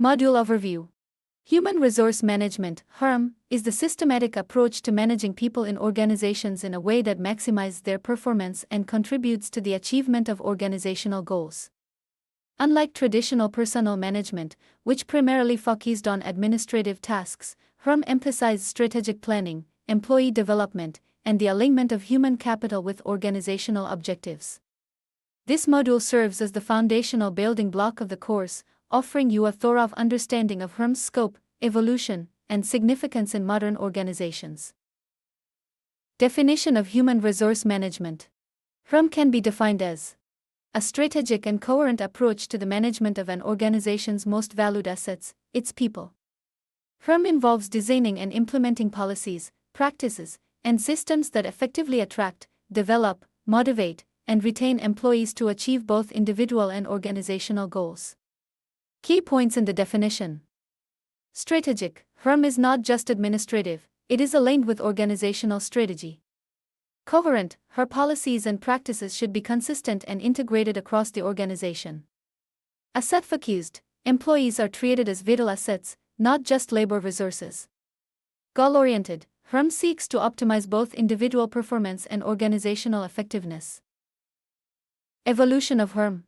Module Overview. Human Resource Management (HRM) is the systematic approach to managing people in organizations in a way that maximizes their performance and contributes to the achievement of organizational goals. Unlike traditional personnel management, which primarily focused on administrative tasks, HRM emphasizes strategic planning, employee development, and the alignment of human capital with organizational objectives. This module serves as the foundational building block of the course, offering you a thorough understanding of HRM's scope, evolution, and significance in modern organizations. Definition of Human Resource Management. HRM can be defined as a strategic and coherent approach to the management of an organization's most valued assets, its people. HRM involves designing and implementing policies, practices, and systems that effectively attract, develop, motivate, and retain employees to achieve both individual and organizational goals. Key points in the definition. Strategic. HRM is not just administrative, it is aligned with organizational strategy. Coherent. Her policies and practices should be consistent and integrated across the organization. Asset-focused. Employees are treated as vital assets, not just labor resources. Goal-oriented. HRM seeks to optimize both individual performance and organizational effectiveness. Evolution of HRM.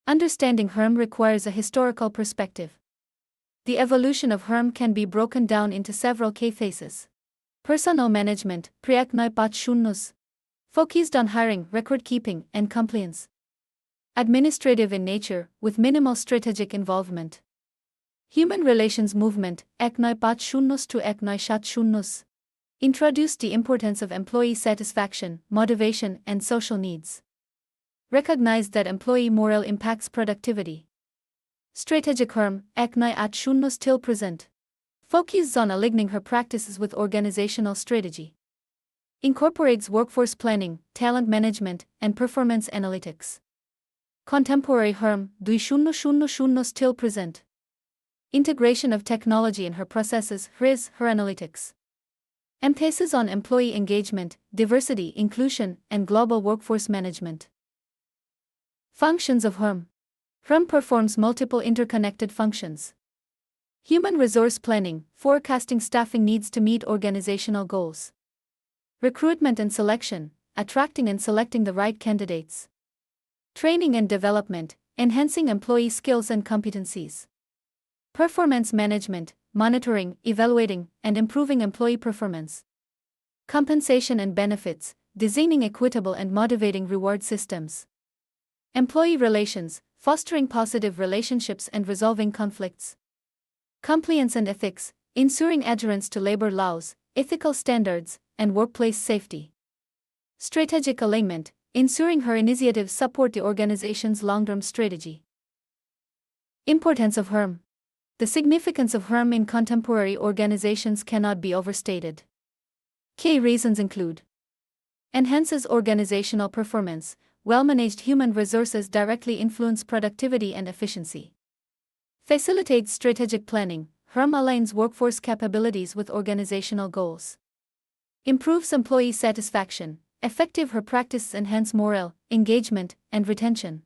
Understanding HRM requires a historical perspective. The evolution of HRM can be broken down into several key phases. Personnel management, focused on hiring, record-keeping, and compliance. Administrative in nature, with minimal strategic involvement. Human relations movement, introduced the importance of employee satisfaction, motivation, and social needs. Recognized that employee morale impacts productivity. Strategic HRM, till present. Focuses on aligning her practices with organizational strategy. Incorporates workforce planning, talent management, and performance analytics. Contemporary HRM, till present. Integration of technology in her processes, her analytics. Emphasis on employee engagement, diversity, inclusion, and global workforce management. Functions of HRM. HRM performs multiple interconnected functions. Human resource planning, forecasting staffing needs to meet organizational goals. Recruitment and selection, attracting and selecting the right candidates. Training and development, enhancing employee skills and competencies. Performance management, monitoring, evaluating, and improving employee performance. Compensation and benefits, designing equitable and motivating reward systems. Employee relations, fostering positive relationships and resolving conflicts. Compliance and ethics, ensuring adherence to labor laws, ethical standards, and workplace safety. Strategic alignment, ensuring her initiatives support the organization's long-term strategy. Importance of HRM. The significance of HRM in contemporary organizations cannot be overstated. Key reasons include: enhances organizational performance. Well-managed human resources directly influence productivity and efficiency. Facilitates strategic planning. HRM aligns workforce capabilities with organizational goals. Improves employee satisfaction. Effective HRM practices enhance morale, engagement, and retention.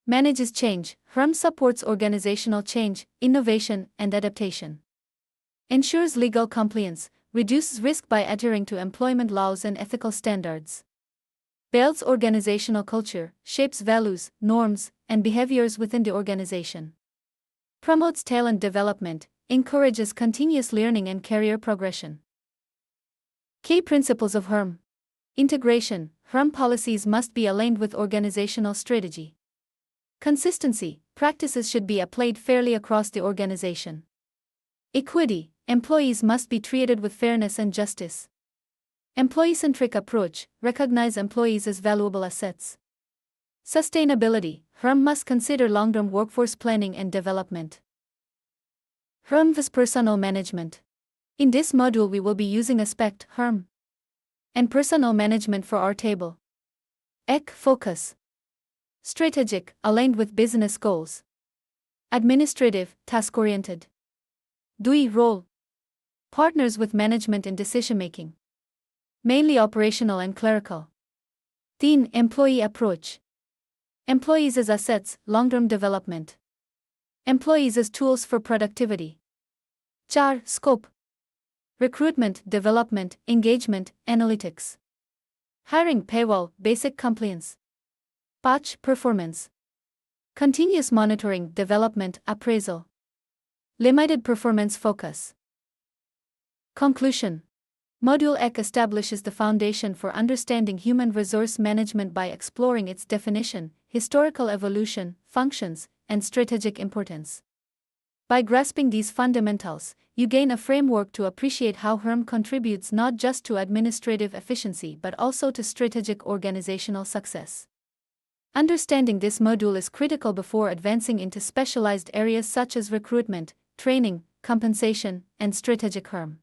Manages change. HRM supports organizational change, innovation, and adaptation. Ensures legal compliance. Reduces risk by adhering to employment laws and ethical standards. Builds organizational culture, shapes values, norms, and behaviors within the organization. Promotes talent development, encourages continuous learning and career progression. Key principles of HRM. Integration. HRM policies must be aligned with organizational strategy. Consistency. Practices should be applied fairly across the organization. Equity. Employees must be treated with fairness and justice. Employee-centric approach, recognize employees as valuable assets. Sustainability, HRM must consider long-term workforce planning and development. HRM vs personnel management. In this module we will be using aspect HRM and personnel management for our table. Focus. Strategic, aligned with business goals. Administrative, task-oriented. Role. Partners with management in decision-making. Mainly operational and clerical. Employee approach. Employees as assets, long-term development. Employees as tools for productivity. 4. Scope. Recruitment, development, engagement, analytics. Hiring, payroll, basic compliance. 5. Performance. Continuous monitoring, development, appraisal. Limited performance focus. Conclusion. Module EC establishes the foundation for understanding human resource management by exploring its definition, historical evolution, functions, and strategic importance. By grasping these fundamentals, you gain a framework to appreciate how HRM contributes not just to administrative efficiency but also to strategic organizational success. Understanding this module is critical before advancing into specialized areas such as recruitment, training, compensation, and strategic HRM.